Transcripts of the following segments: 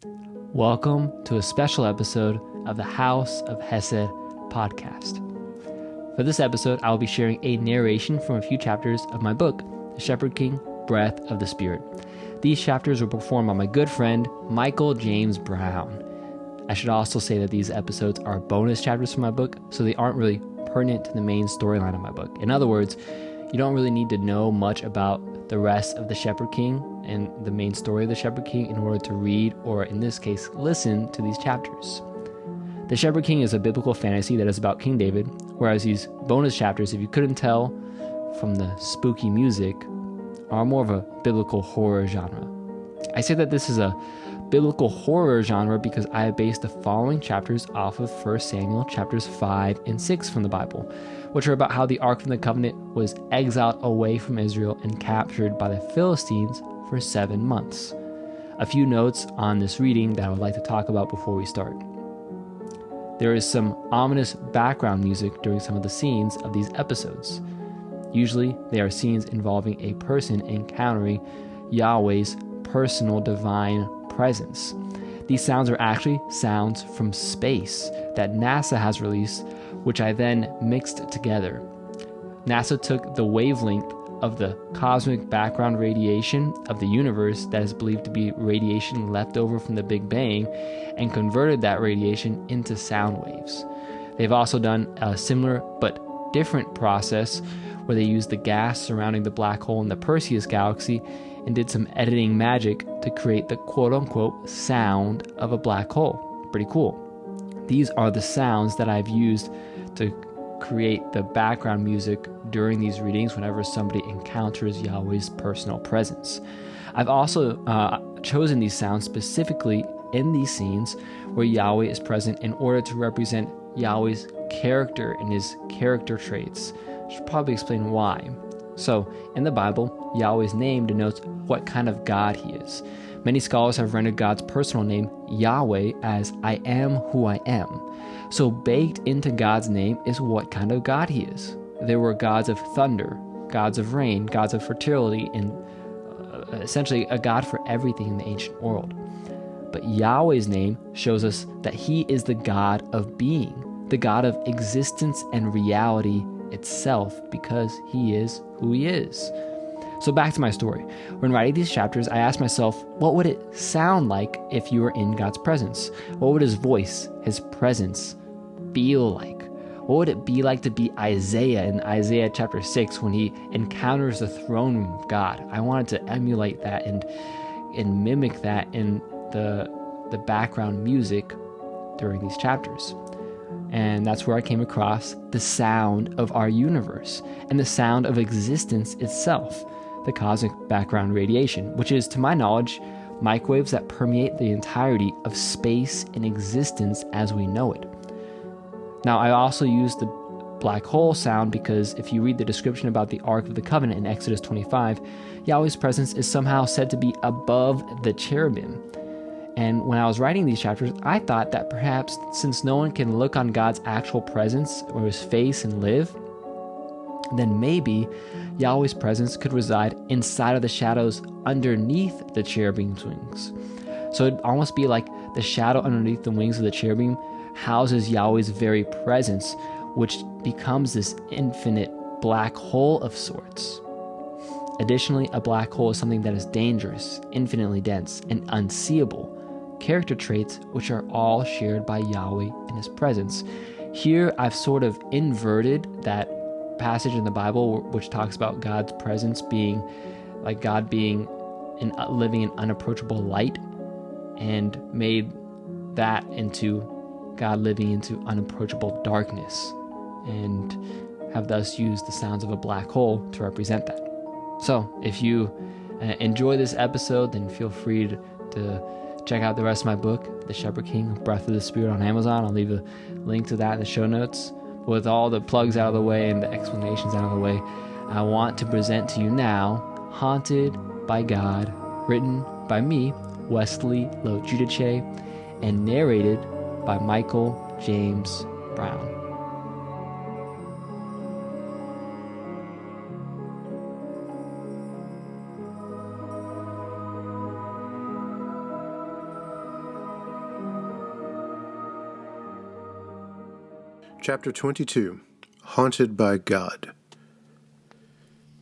Welcome to a special episode of the House of Hesed podcast. For this episode, I will be sharing a narration from a few chapters of my book, The Shepherd King, Breath of the Spirit. These chapters were performed by my good friend, Michael James Brown. I should also say that these episodes are bonus chapters from my book, so they aren't really pertinent to the main storyline of my book. In other words, you don't really need to know much about the rest of the Shepherd King and the main story of the Shepherd King in order to read, or in this case, listen to these chapters. The Shepherd King is a biblical fantasy that is about King David, whereas these bonus chapters, if you couldn't tell from the spooky music, are more of a biblical horror genre. I say that this is a biblical horror genre because I have based the following chapters off of 1 Samuel chapters 5 and 6 from the Bible, which are about how the Ark of the Covenant was exiled away from Israel and captured by the Philistines for 7 months. A few notes on this reading that I would like to talk about before we start. There is some ominous background music during some of the scenes of these episodes. Usually, they are scenes involving a person encountering Yahweh's personal divine presence. These sounds are actually sounds from space that NASA has released, which I then mixed together. NASA took the wavelength of the cosmic background radiation of the universe that is believed to be radiation left over from the Big Bang and converted that radiation into sound waves. They've also done a similar but different process where they used the gas surrounding the black hole in the Perseus galaxy and did some editing magic to create the quote-unquote sound of a black hole. Pretty cool. These are the sounds that I've used to create the background music during these readings whenever somebody encounters Yahweh's personal presence. I've also chosen these sounds specifically in these scenes where Yahweh is present in order to represent Yahweh's character and his character traits. I should probably explain why. So, in the Bible, Yahweh's name denotes what kind of God he is. Many scholars have rendered God's personal name, Yahweh, as I am who I am. So baked into God's name is what kind of God he is. There were gods of thunder, gods of rain, gods of fertility, and essentially a God for everything in the ancient world. But Yahweh's name shows us that he is the God of being, the God of existence and reality itself, because he is who he is. So back to my story. When writing these chapters, I asked myself, what would it sound like if you were in God's presence? What would his voice, his presence, feel like? What would it be like to be Isaiah in Isaiah chapter 6 when he encounters the throne room of God? I wanted to emulate that and mimic that in the background music during these chapters. And that's where I came across the sound of our universe and the sound of existence itself, the cosmic background radiation, which is, to my knowledge, microwaves that permeate the entirety of space and existence as we know it. Now, I also used the black hole sound because if you read the description about the Ark of the Covenant in Exodus 25, Yahweh's presence is somehow said to be above the cherubim. And when I was writing these chapters, I thought that perhaps since no one can look on God's actual presence or his face and live, then maybe Yahweh's presence could reside inside of the shadows underneath the cherubim's wings. So it'd almost be like the shadow underneath the wings of the cherubim houses Yahweh's very presence, which becomes this infinite black hole of sorts. Additionally, a black hole is something that is dangerous, infinitely dense, and unseeable. Character traits which are all shared by Yahweh in his presence. Here, I've sort of inverted that passage in the Bible which talks about God's presence being like God being living in unapproachable light, and made that into God living into unapproachable darkness, and have thus used the sounds of a black hole to represent that. So, if you enjoy this episode, then feel free to check out the rest of my book, The Shepherd King, Breath of the Spirit, on Amazon. I'll leave a link to that in the show notes. But with all the plugs out of the way and the explanations out of the way, I want to present to you now Haunted by God, written by me, Wesley Lojudice, and narrated by Michael James Brown. Chapter 22, Haunted by God.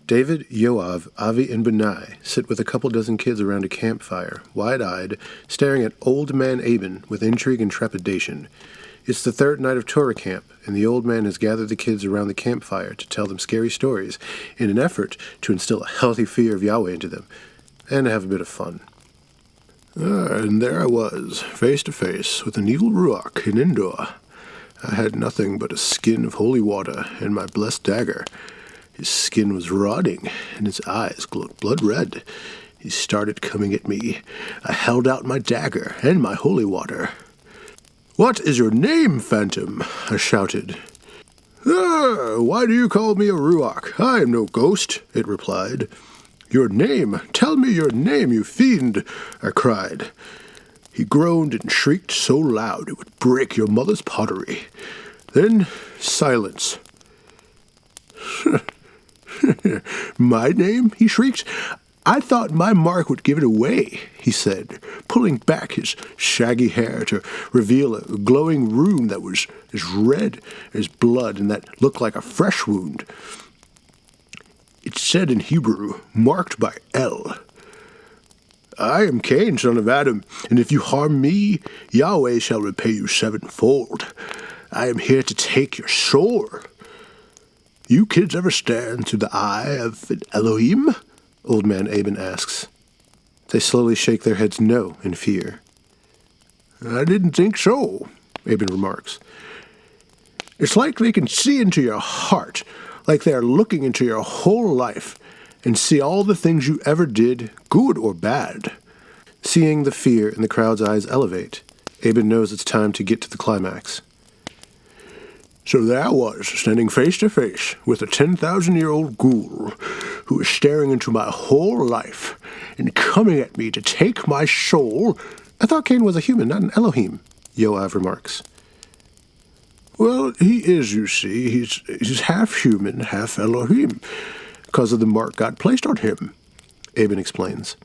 David, Yoav, Avi, and Benai sit with a couple dozen kids around a campfire, wide-eyed, staring at Old Man Aben with intrigue and trepidation. It's the third night of Torah camp, and the old man has gathered the kids around the campfire to tell them scary stories in an effort to instill a healthy fear of Yahweh into them, and to have a bit of fun. And there I was, face to face with an evil Ruach in Endor. I had nothing but a skin of holy water and my blessed dagger. His skin was rotting, and his eyes glowed blood red. He started coming at me. I held out my dagger and my holy water. "What is your name, Phantom?" I shouted. Why do you call me a Ruach? I am no ghost," it replied. "Your name? Tell me your name, you fiend," I cried. He groaned and shrieked so loud it would break your mother's pottery. Then silence. "My name?" he shrieked. "I thought my mark would give it away," he said, pulling back his shaggy hair to reveal a glowing rune that was as red as blood and that looked like a fresh wound. It said in Hebrew, marked by L. "I am Cain, son of Adam, and if you harm me, Yahweh shall repay you sevenfold. I am here to take your soul." "You kids ever stand through the eye of an Elohim?" Old Man Aben asks. They slowly shake their heads no in fear. "I didn't think so," Aben remarks. "It's like they can see into your heart, like they are looking into your whole life, and see all the things you ever did, good or bad." Seeing the fear in the crowd's eyes elevate, Aben knows it's time to get to the climax. "So there I was, standing face to face with a 10,000-year-old ghoul who was staring into my whole life and coming at me to take my soul." "I thought Cain was a human, not an Elohim," Yoav remarks. "Well, he is, you see. He's half human, half Elohim, because of the mark God placed on him," Aben explains.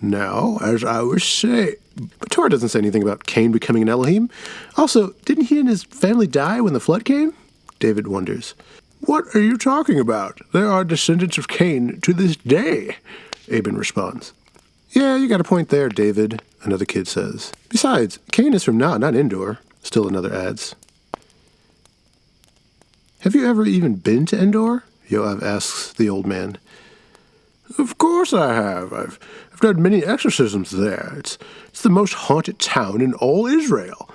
"Now, as I was saying..." But Torah doesn't say anything about Cain becoming an Elohim. Also, didn't he and his family die when the flood came? David wonders. "What are you talking about? There are descendants of Cain to this day," Aben responds. "Yeah, you got a point there, David," another kid says. "Besides, Cain is from Nod, not Endor," still another adds. "Have you ever even been to Endor?" Yoav asks the old man. "Of course I have. I've done many exorcisms there. It's the most haunted town in all Israel,"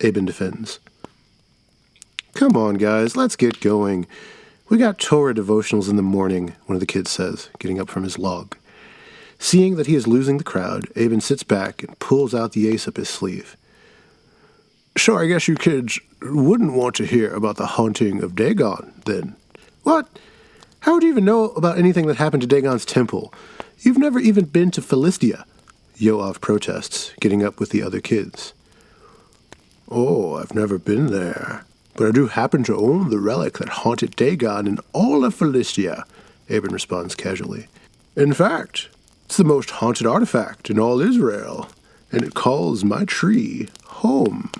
Aben defends. "Come on, guys, let's get going. We got Torah devotionals in the morning," one of the kids says, getting up from his log. Seeing that he is losing the crowd, Aben sits back and pulls out the ace up his sleeve. "So I guess you kids wouldn't want to hear about the haunting of Dagon, then?" "What? How would you even know about anything that happened to Dagon's temple? You've never even been to Philistia," Yoav protests, getting up with the other kids. "Oh, I've never been there, but I do happen to own the relic that haunted Dagon in all of Philistia," Aben responds casually. "In fact, it's the most haunted artifact in all Israel, and it calls my tree home."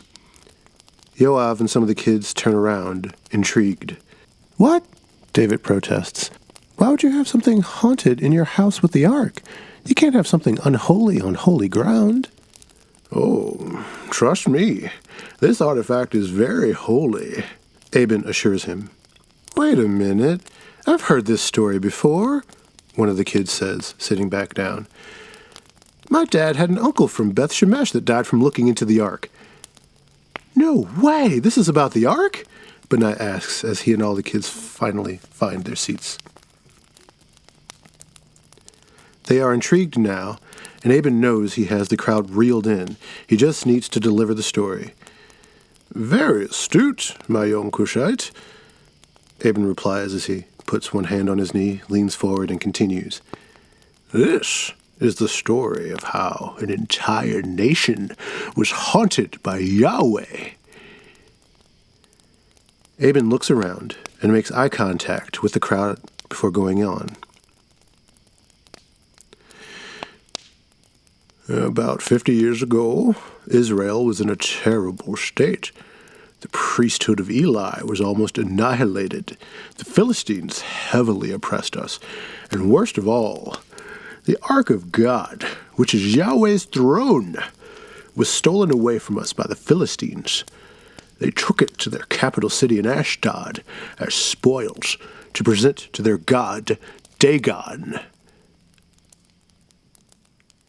Yoav and some of the kids turn around, intrigued. "What?" David protests. "Why would you have something haunted in your house with the ark? You can't have something unholy on holy ground." "Oh, trust me, this artifact is very holy," Aben assures him. "Wait a minute, I've heard this story before," one of the kids says, sitting back down. "My dad had an uncle from Beth Shemesh that died from looking into the ark." "No way! This is about the ark?" Benai asks as he and all the kids finally find their seats. They are intrigued now, and Aben knows he has the crowd reeled in. He just needs to deliver the story. "Very astute, my young Cushite," Aben replies as he puts one hand on his knee, leans forward, and continues. "This is the story of how an entire nation was haunted by Yahweh." Aben looks around and makes eye contact with the crowd before going on. About 50 years ago, Israel was in a terrible state. The priesthood of Eli was almost annihilated. The Philistines heavily oppressed us. And worst of all, the Ark of God, which is Yahweh's throne, was stolen away from us by the Philistines. They took it to their capital city in Ashdod as spoils to present to their god, Dagon.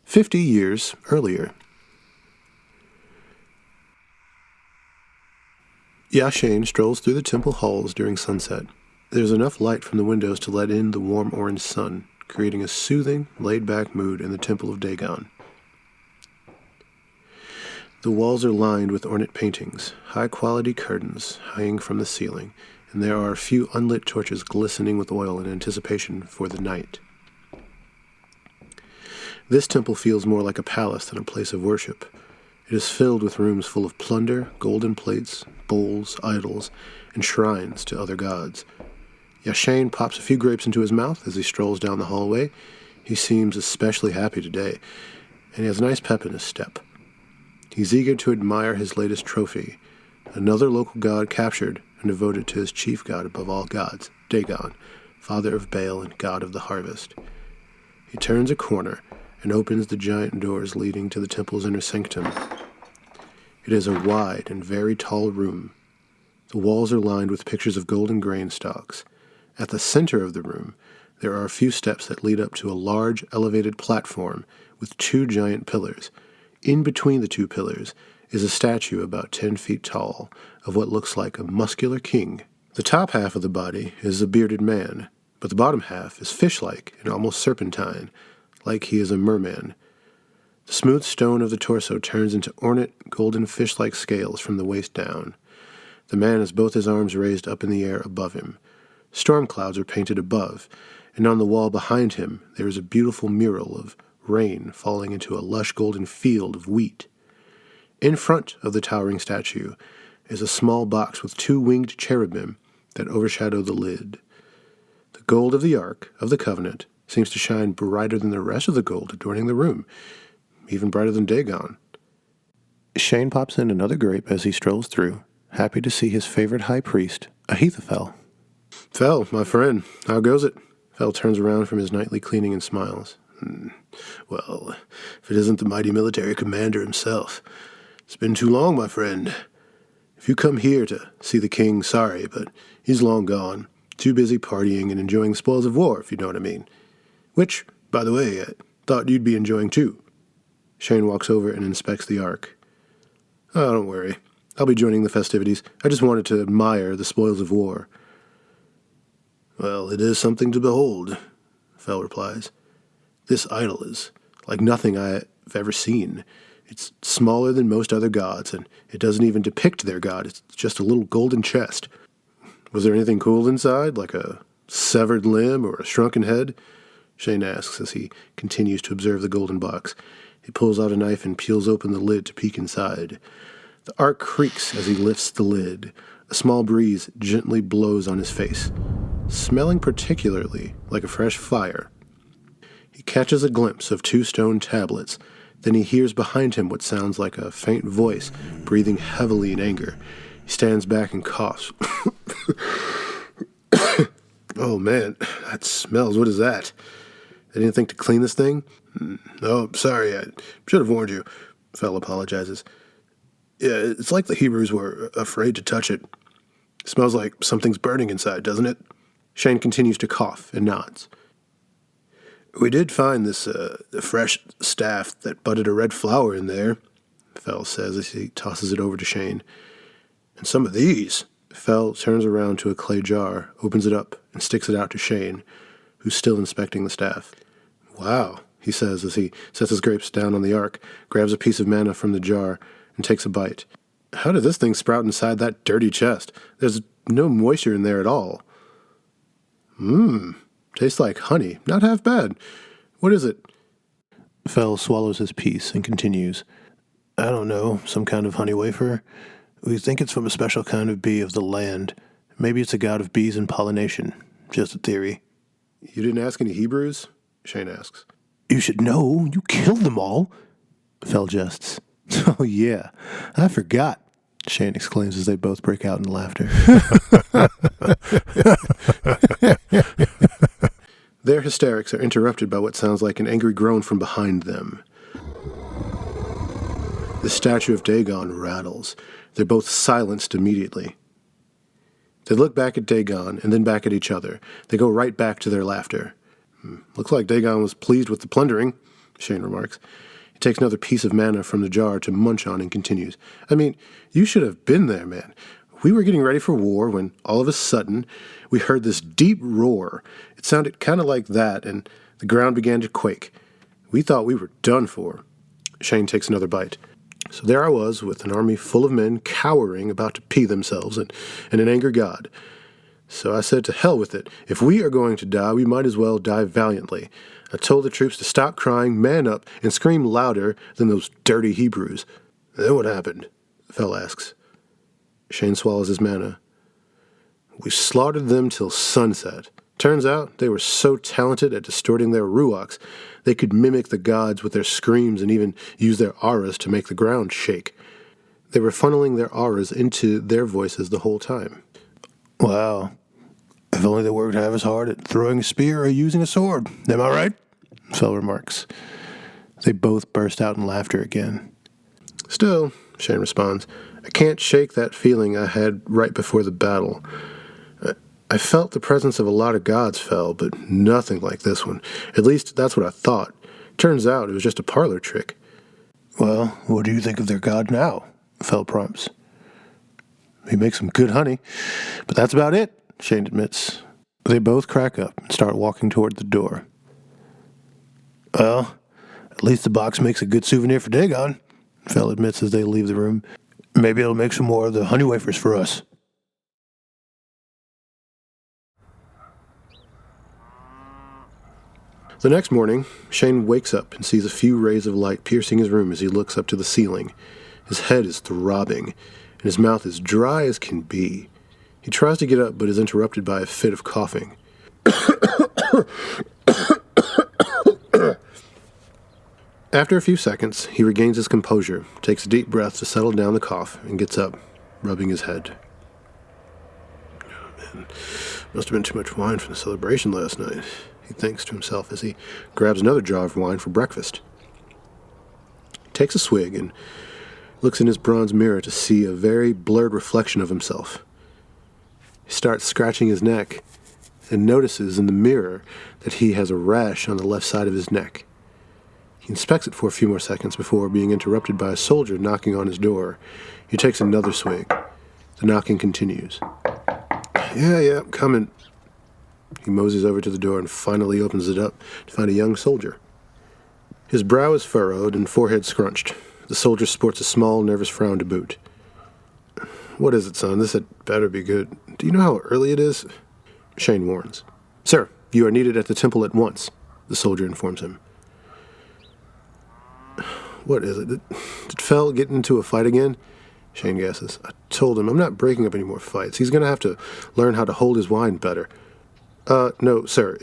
50 years earlier. Yashain strolls through the temple halls during sunset. There's enough light from the windows to let in the warm orange sun, creating a soothing, laid-back mood in the temple of Dagon. The walls are lined with ornate paintings, high-quality curtains hanging from the ceiling, and there are a few unlit torches glistening with oil in anticipation for the night. This temple feels more like a palace than a place of worship. It is filled with rooms full of plunder, golden plates, bowls, idols, and shrines to other gods. Yashain pops a few grapes into his mouth as he strolls down the hallway. He seems especially happy today, and he has a nice pep in his step. He's eager to admire his latest trophy, another local god captured and devoted to his chief god above all gods, Dagon, father of Baal and god of the harvest. He turns a corner and opens the giant doors leading to the temple's inner sanctum. It is a wide and very tall room. The walls are lined with pictures of golden grain stalks. At the center of the room, there are a few steps that lead up to a large, elevated platform with two giant pillars. In between the two pillars is a statue about 10 feet tall of what looks like a muscular king. The top half of the body is a bearded man, but the bottom half is fish-like and almost serpentine, like he is a merman. The smooth stone of the torso turns into ornate, golden fish-like scales from the waist down. The man has both his arms raised up in the air above him. Storm clouds are painted above, and on the wall behind him there is a beautiful mural of rain falling into a lush golden field of wheat. In front of the towering statue is a small box with two winged cherubim that overshadow the lid. The gold of the Ark of the Covenant seems to shine brighter than the rest of the gold adorning the room, even brighter than Dagon. Shane pops in another grape as he strolls through, happy to see his favorite high priest, Ahithophel. "Fel, my friend, how goes it?" Fel turns around from his nightly cleaning and smiles. "Well, if it isn't the mighty military commander himself. It's been too long, my friend. If you come here to see the king, sorry, but he's long gone. Too busy partying and enjoying the spoils of war, if you know what I mean. Which, by the way, I thought you'd be enjoying too." Shane walks over and inspects the Ark. "Oh, don't worry. I'll be joining the festivities. I just wanted to admire the spoils of war." "Well, it is something to behold," Fel replies. "This idol is like nothing I've ever seen. It's smaller than most other gods, and it doesn't even depict their god. It's just a little golden chest. Was there anything cool inside, like a severed limb or a shrunken head?" Shane asks as he continues to observe the golden box. He pulls out a knife and peels open the lid to peek inside. The Ark creaks as he lifts the lid. A small breeze gently blows on his face, smelling particularly like a fresh fire. He catches a glimpse of two stone tablets. Then he hears behind him what sounds like a faint voice, breathing heavily in anger. He stands back and coughs. "Oh, man, that smells. What is that? I didn't think to clean this thing." "Oh, sorry, I should have warned you," Fel apologizes. "Yeah, it's like the Hebrews were afraid to touch it. It smells like something's burning inside, doesn't it?" Shane continues to cough and nods. "We did find this fresh staff that budded a red flower in there," Fel says as he tosses it over to Shane. "And some of these." Fel turns around to a clay jar, opens it up, and sticks it out to Shane, who's still inspecting the staff. "Wow," he says as he sets his grapes down on the Ark, grabs a piece of manna from the jar, and takes a bite. "How did this thing sprout inside that dirty chest? There's no moisture in there at all." Tastes like honey. Not half bad. What is it?" Fel swallows his piece and continues. "I don't know, some kind of honey wafer. We think it's from a special kind of bee of the land. Maybe it's a god of bees and pollination. Just a theory." "You didn't ask any Hebrews?" Shane asks. "You should know. You killed them all," Fel jests. "Oh, yeah. I forgot. Shane exclaims as they both break out in laughter. Their hysterics are interrupted by what sounds like an angry groan from behind them. The statue of Dagon rattles. They're both silenced immediately. They look back at Dagon and then back at each other. They go right back to their laughter. Looks like Dagon was pleased with the plundering, Shane remarks. He takes another piece of manna from the jar to munch on and continues. I mean, you should have been there, man. We were getting ready for war when all of a sudden we heard this deep roar. It sounded kind of like that, and the ground began to quake. We thought we were done for. Shane takes another bite. So there I was with an army full of men cowering, about to pee themselves, and an angry God. So I said, to hell with it. If we are going to die, we might as well die valiantly. I told the troops to stop crying, man up, and scream louder than those dirty Hebrews. Then what happened? Fell asks. Shane swallows his manna. We slaughtered them till sunset. Turns out they were so talented at distorting their ruachs, they could mimic the gods with their screams and even use their auras to make the ground shake. They were funneling their auras into their voices the whole time. Wow. If only they worked half as hard at throwing a spear or using a sword. Am I right? Fell remarks. They both burst out in laughter again. Still, Shane responds, I can't shake that feeling I had right before the battle. I felt the presence of a lot of gods, Fell, but nothing like this one. At least that's what I thought. Turns out it was just a parlor trick. Well, what do you think of their god now? Fell prompts. He makes some good honey, but that's about it, Shane admits. They both crack up and start walking toward the door. Well, at least the box makes a good souvenir for Dagon, Fell admits as they leave the room. Maybe it'll make some more of the honey wafers for us. The next morning, Shane wakes up and sees a few rays of light piercing his room as he looks up to the ceiling. His head is throbbing, and his mouth is dry as can be. He tries to get up, but is interrupted by a fit of coughing. After a few seconds, he regains his composure, takes a deep breath to settle down the cough, and gets up, rubbing his head. Oh, man, must have been too much wine from the celebration last night, he thinks to himself as he grabs another jar of wine for breakfast. He takes a swig and looks in his bronze mirror to see a very blurred reflection of himself. He starts scratching his neck and notices in the mirror that he has a rash on the left side of his neck. He inspects it for a few more seconds before being interrupted by a soldier knocking on his door. He takes another swig. The knocking continues. Yeah, coming. He moseys over to the door and finally opens it up to find a young soldier. His brow is furrowed and forehead scrunched. The soldier sports a small, nervous frown to boot. What is it, son? This had better be good. Do you know how early it is? Shane warns. Sir, you are needed at the temple at once, the soldier informs him. What is it? Did Fell get into a fight again? Shane guesses. I told him I'm not breaking up any more fights. He's going to have to learn how to hold his wine better. No, sir,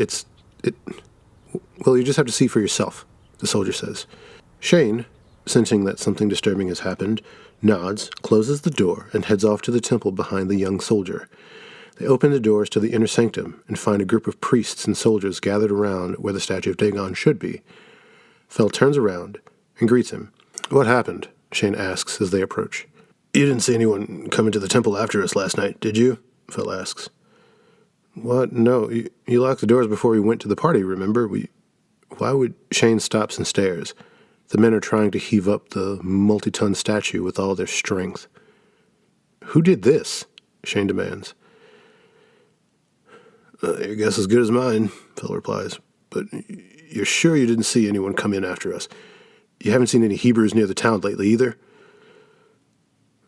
Well, you just have to see for yourself, the soldier says. Shane, sensing that something disturbing has happened, nods, closes the door, and heads off to the temple behind the young soldier. They open the doors to the inner sanctum and find a group of priests and soldiers gathered around where the statue of Dagon should be. Fell turns around and greets him. What happened? Shane asks as they approach. You didn't see anyone come into the temple after us last night, did you? Fell asks. What? No, you locked the doors before we went to the party, remember? Why would... Shane stops and stares. The men are trying to heave up the multi-ton statue with all their strength. Who did this? Shane demands. Your guess is as good as mine, Phil replies. But you're sure you didn't see anyone come in after us? You haven't seen any Hebrews near the town lately either?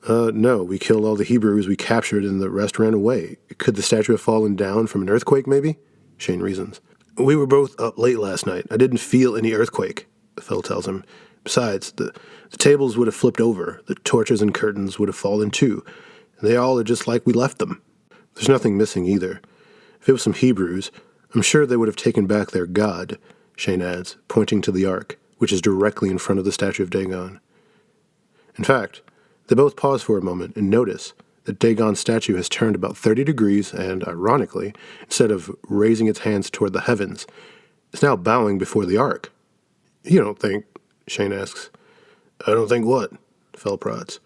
No, we killed all the Hebrews we captured and the rest ran away. Could the statue have fallen down from an earthquake, maybe? Shane reasons. We were both up late last night. I didn't feel any earthquake, Phil tells him. Besides, the tables would have flipped over, the torches and curtains would have fallen too, and they all are just like we left them. There's nothing missing either. If it was some Hebrews, I'm sure they would have taken back their god, Shane adds, pointing to the ark, which is directly in front of the statue of Dagon. In fact, They both pause for a moment and notice that Dagon's statue has turned about 30 degrees and, ironically, instead of raising its hands toward the heavens, it's now bowing before the ark. "You don't think," Shane asks. "I don't think what?" Fel prods.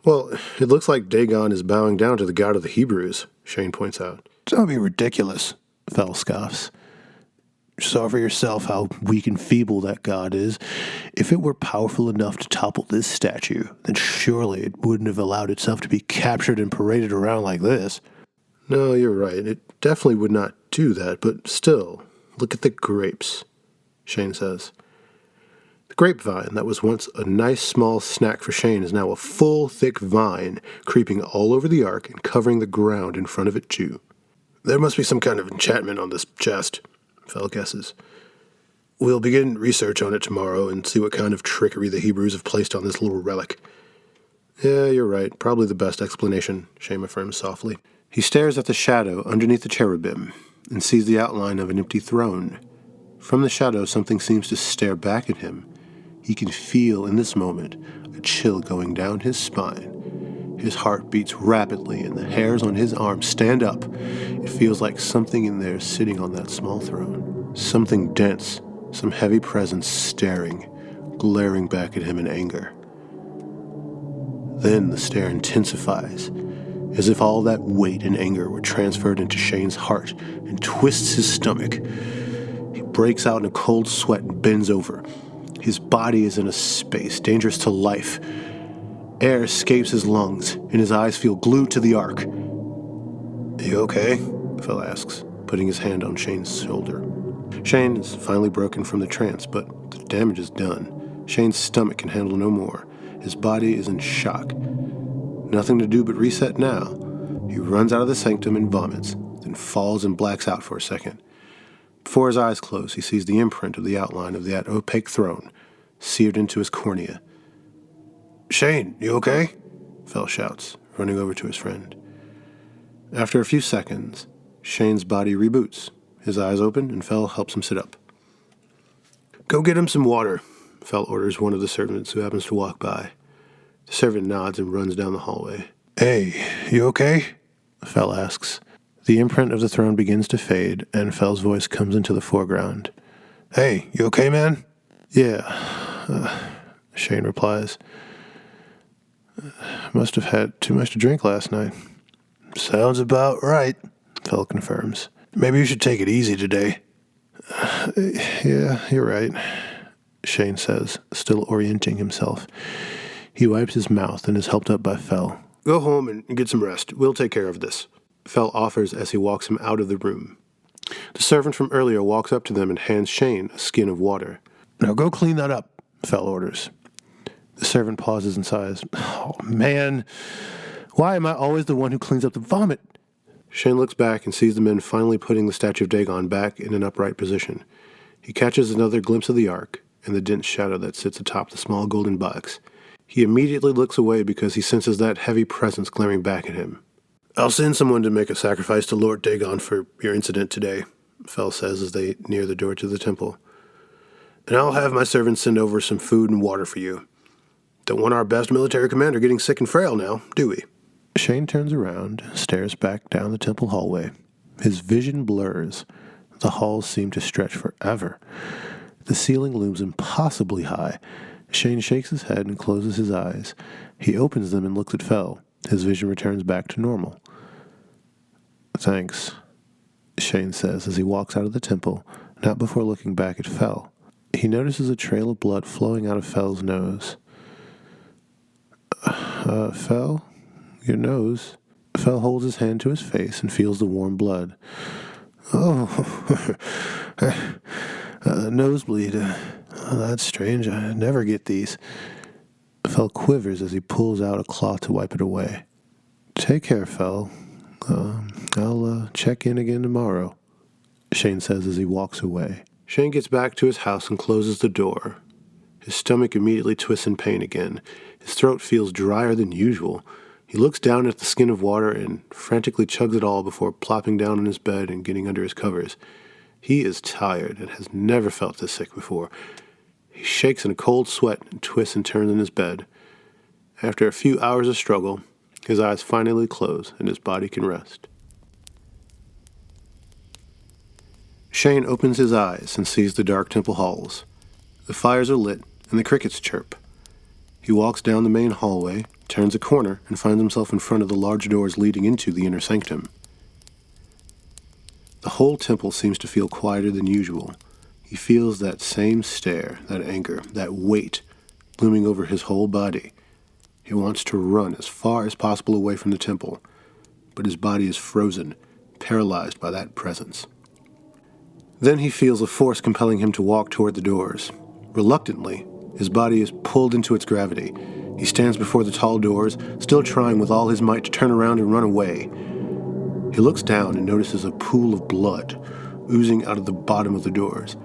"Well, it looks like Dagon is bowing down to the God of the Hebrews," Shane points out. "Don't be ridiculous," Fel scoffs. "You saw for yourself how weak and feeble that God is. If it were powerful enough to topple this statue, then surely it wouldn't have allowed itself to be captured and paraded around like this." "No, you're right. It definitely would not do that, but still, look at the grapes," Shane says. The grapevine that was once a nice small snack for Shane is now a full, thick vine creeping all over the ark and covering the ground in front of it too. "There must be some kind of enchantment on this chest," Fel guesses. "We'll begin research on it tomorrow and see what kind of trickery the Hebrews have placed on this little relic." "Yeah, you're right. Probably the best explanation," Shane affirms softly. He stares at the shadow underneath the cherubim and sees the outline of an empty throne. From the shadow, something seems to stare back at him. He can feel in this moment a chill going down his spine. His heart beats rapidly and the hairs on his arms stand up. It feels like something in there is sitting on that small throne. Something dense, some heavy presence staring, glaring back at him in anger. Then the stare intensifies, as if all that weight and anger were transferred into Shane's heart and twists his stomach. He breaks out in a cold sweat and bends over. His body is in a space dangerous to life. Air escapes his lungs, and his eyes feel glued to the ark. "You okay?" Fel asks, putting his hand on Shane's shoulder. Shane is finally broken from the trance, but the damage is done. Shane's stomach can handle no more. His body is in shock. Nothing to do but reset now. He runs out of the sanctum and vomits, then falls and blacks out for a second. Before his eyes close, he sees the imprint of the outline of that opaque throne, seared into his cornea. "Shane, you okay?" Fel shouts, running over to his friend. After a few seconds, Shane's body reboots. His eyes open, and Fel helps him sit up. "Go get him some water," Fel orders one of the servants who happens to walk by. The servant nods and runs down the hallway. "Hey, you okay?" Fel asks. The imprint of the throne begins to fade, and Fel's voice comes into the foreground. "Hey, you okay, man?" "Yeah," Shane replies. "Must have had too much to drink last night." "Sounds about right," Fel confirms. "Maybe you should take it easy today." "Yeah, you're right," Shane says, still orienting himself. He wipes his mouth and is helped up by Fel. "Go home and get some rest. We'll take care of this," Fel offers as he walks him out of the room. The servant from earlier walks up to them and hands Shane a skin of water. "Now go clean that up," Fel orders. The servant pauses and sighs. "Oh, man, why am I always the one who cleans up the vomit?" Shane looks back and sees the men finally putting the statue of Dagon back in an upright position. He catches another glimpse of the ark and the dense shadow that sits atop the small golden box. He immediately looks away because he senses that heavy presence glaring back at him. "I'll send someone to make a sacrifice to Lord Dagon for your incident today," Fel says as they near the door to the temple. "And I'll have my servants send over some food and water for you. Don't want our best military commander getting sick and frail now, do we?" Shane turns around, stares back down the temple hallway. His vision blurs. The halls seem to stretch forever. The ceiling looms impossibly high. Shane shakes his head and closes his eyes. He opens them and looks at Fel. His vision returns back to normal. "Thanks," Shane says as he walks out of the temple, not before looking back at Fel. He notices a trail of blood flowing out of Fel's nose. Fel? Your nose?" Fel holds his hand to his face and feels the warm blood. "Oh, nosebleed. That's strange. I never get these." Fel quivers as he pulls out a cloth to wipe it away. "Take care, Fel. I'll check in again tomorrow," Shane says as he walks away. Shane gets back to his house and closes the door. His stomach immediately twists in pain again. His throat feels drier than usual. He looks down at the skin of water and frantically chugs it all before plopping down on his bed and getting under his covers. He is tired and has never felt this sick before. He shakes in a cold sweat and twists and turns in his bed. After a few hours of struggle, his eyes finally close and his body can rest. Shane opens his eyes and sees the dark temple halls. The fires are lit and the crickets chirp. He walks down the main hallway, turns a corner, and finds himself in front of the large doors leading into the inner sanctum. The whole temple seems to feel quieter than usual. He feels that same stare, that anger, that weight looming over his whole body. He wants to run as far as possible away from the temple, but his body is frozen, paralyzed by that presence. Then he feels a force compelling him to walk toward the doors. Reluctantly, his body is pulled into its gravity. He stands before the tall doors, still trying with all his might to turn around and run away. He looks down and notices a pool of blood oozing out of the bottom of the doors.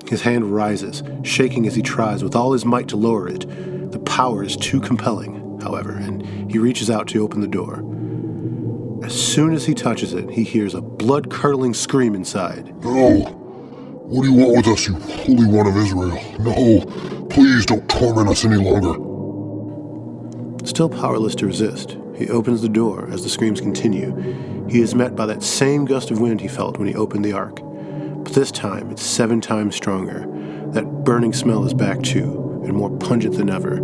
His hand rises, shaking as he tries with all his might to lower it. The power is too compelling, however, and he reaches out to open the door. As soon as he touches it, he hears a blood-curdling scream inside. No! What do you want with us, you Holy One of Israel? No! Please don't torment us any longer! Still powerless to resist, he opens the door as the screams continue. He is met by that same gust of wind he felt when he opened the ark. But this time, it's 7 times stronger. That burning smell is back too, and more pungent than ever.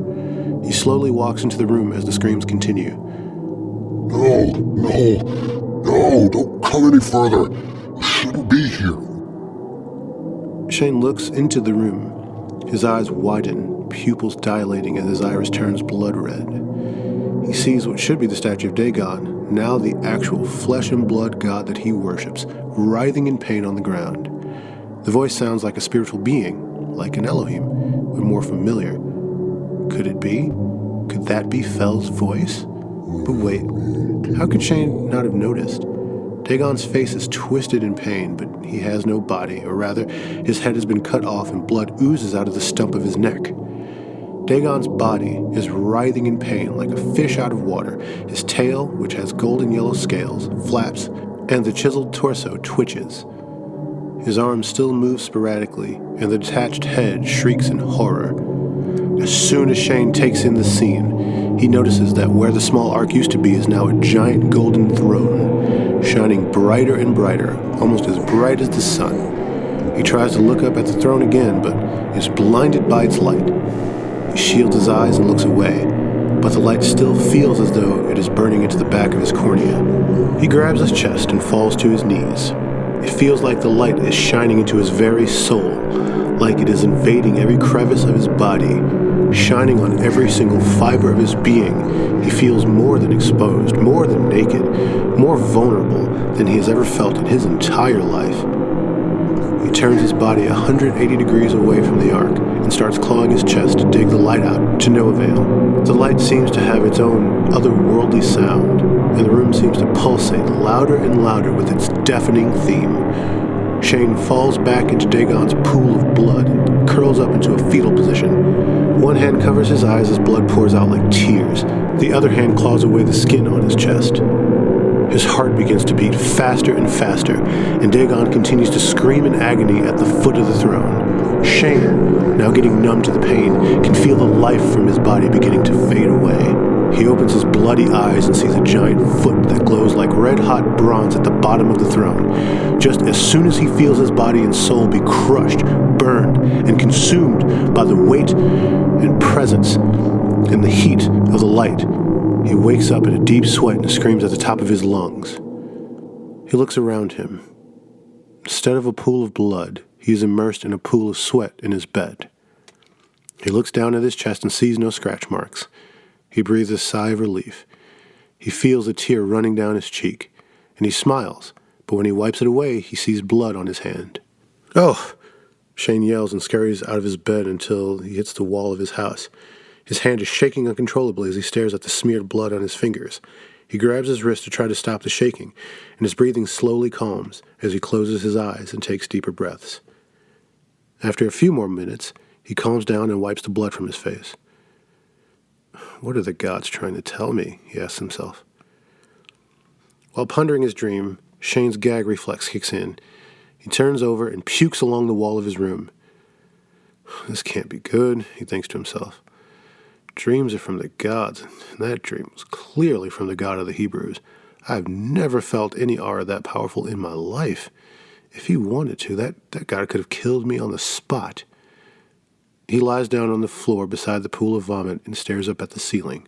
He slowly walks into the room as the screams continue. No! Don't come any further! You shouldn't be here! Shane looks into the room. His eyes widen, pupils dilating as his iris turns blood red. He sees what should be the statue of Dagon, now the actual flesh and blood god that he worships, writhing in pain on the ground. The voice sounds like a spiritual being, like an Elohim, but more familiar. Could it be? Could that be Fel's voice? But wait, how could Shane not have noticed? Dagon's face is twisted in pain, but he has no body, or rather, his head has been cut off and blood oozes out of the stump of his neck. Dagon's body is writhing in pain like a fish out of water. His tail, which has golden yellow scales, flaps, and the chiseled torso twitches. His arms still move sporadically, and the detached head shrieks in horror. As soon as Shane takes in the scene, he notices that where the small ark used to be is now a giant golden throne, shining brighter and brighter, almost as bright as the sun. He tries to look up at the throne again, but is blinded by its light. He shields his eyes and looks away, but the light still feels as though it is burning into the back of his cornea. He grabs his chest and falls to his knees. It feels like the light is shining into his very soul, like it is invading every crevice of his body, shining on every single fiber of his being. He feels more than exposed, more than naked, more vulnerable than he has ever felt in his entire life. He turns his body 180 degrees away from the ark and starts clawing his chest to dig the light out, to no avail. The light seems to have its own otherworldly sound, and the room seems to pulsate louder and louder with its deafening theme. Shane falls back into Dagon's pool of blood and curls up into a fetal position. One hand covers his eyes as blood pours out like tears. The other hand claws away the skin on his chest. His heart begins to beat faster and faster, and Dagon continues to scream in agony at the foot of the throne. Shane, now getting numb to the pain, can feel the life from his body beginning to fade away. He opens his bloody eyes and sees a giant foot that glows like red-hot bronze at the bottom of the throne. Just as soon as he feels his body and soul be crushed, burned, and consumed by the weight and presence and the heat of the light, he wakes up in a deep sweat and screams at the top of his lungs. He looks around him. Instead of a pool of blood, he is immersed in a pool of sweat in his bed. He looks down at his chest and sees no scratch marks. He breathes a sigh of relief. He feels a tear running down his cheek, and he smiles, but when he wipes it away, he sees blood on his hand. "Oh!" Shane yells and scurries out of his bed until he hits the wall of his house. His hand is shaking uncontrollably as he stares at the smeared blood on his fingers. He grabs his wrist to try to stop the shaking, and his breathing slowly calms as he closes his eyes and takes deeper breaths. After a few more minutes, he calms down and wipes the blood from his face. What are the gods trying to tell me? He asks himself. While pondering his dream, Shane's gag reflex kicks in. He turns over and pukes along the wall of his room. This can't be good, he thinks to himself. Dreams are from the gods, and that dream was clearly from the God of the Hebrews. I've never felt any aura that powerful in my life. If he wanted to, that God could have killed me on the spot. He lies down on the floor beside the pool of vomit and stares up at the ceiling.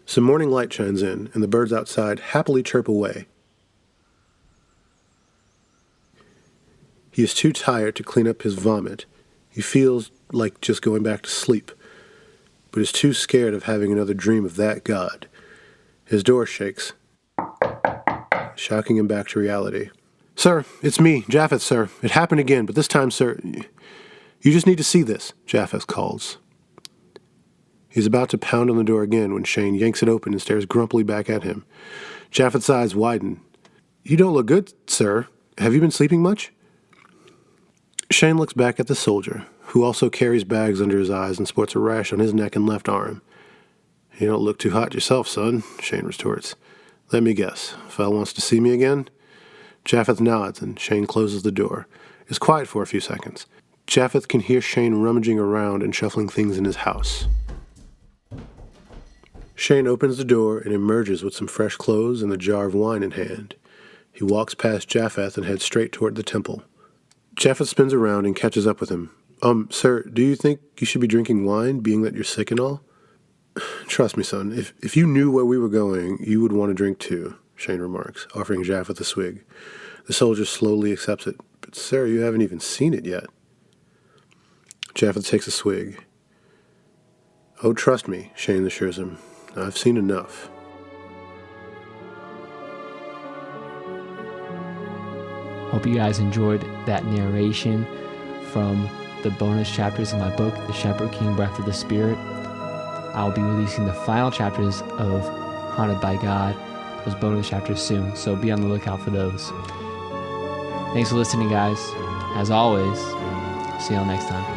Some morning light shines in, and the birds outside happily chirp away. He is too tired to clean up his vomit. He feels like just going back to sleep, but is too scared of having another dream of that God. His door shakes, shocking him back to reality. "Sir, it's me, Japheth, sir. It happened again, but this time, sir, you just need to see this," Japheth calls. He's about to pound on the door again when Shane yanks it open and stares grumpily back at him. Japheth's eyes widen. "You don't look good, sir. Have you been sleeping much?" Shane looks back at the soldier, who also carries bags under his eyes and sports a rash on his neck and left arm. "You don't look too hot yourself, son," Shane retorts. "Let me guess. Fel wants to see me again?" Japheth nods, and Shane closes the door. It's quiet for a few seconds. Japheth can hear Shane rummaging around and shuffling things in his house. Shane opens the door and emerges with some fresh clothes and a jar of wine in hand. He walks past Japheth and heads straight toward the temple. Japheth spins around and catches up with him. Sir, do you think you should be drinking wine, being that you're sick and all?" "Trust me, son, if you knew where we were going, you would want to drink too," Shane remarks, offering Japheth a swig. The soldier slowly accepts it. "But sir, you haven't even seen it yet." Japheth takes a swig. "Oh, trust me," Shane assures him. "I've seen enough." Hope you guys enjoyed that narration from the bonus chapters in my book, The Shepherd King, Breath of the Spirit. I'll be releasing the final chapters of Haunted by God, those bonus chapters soon, so be on the lookout for those. Thanks for listening, guys. As always, see y'all next time.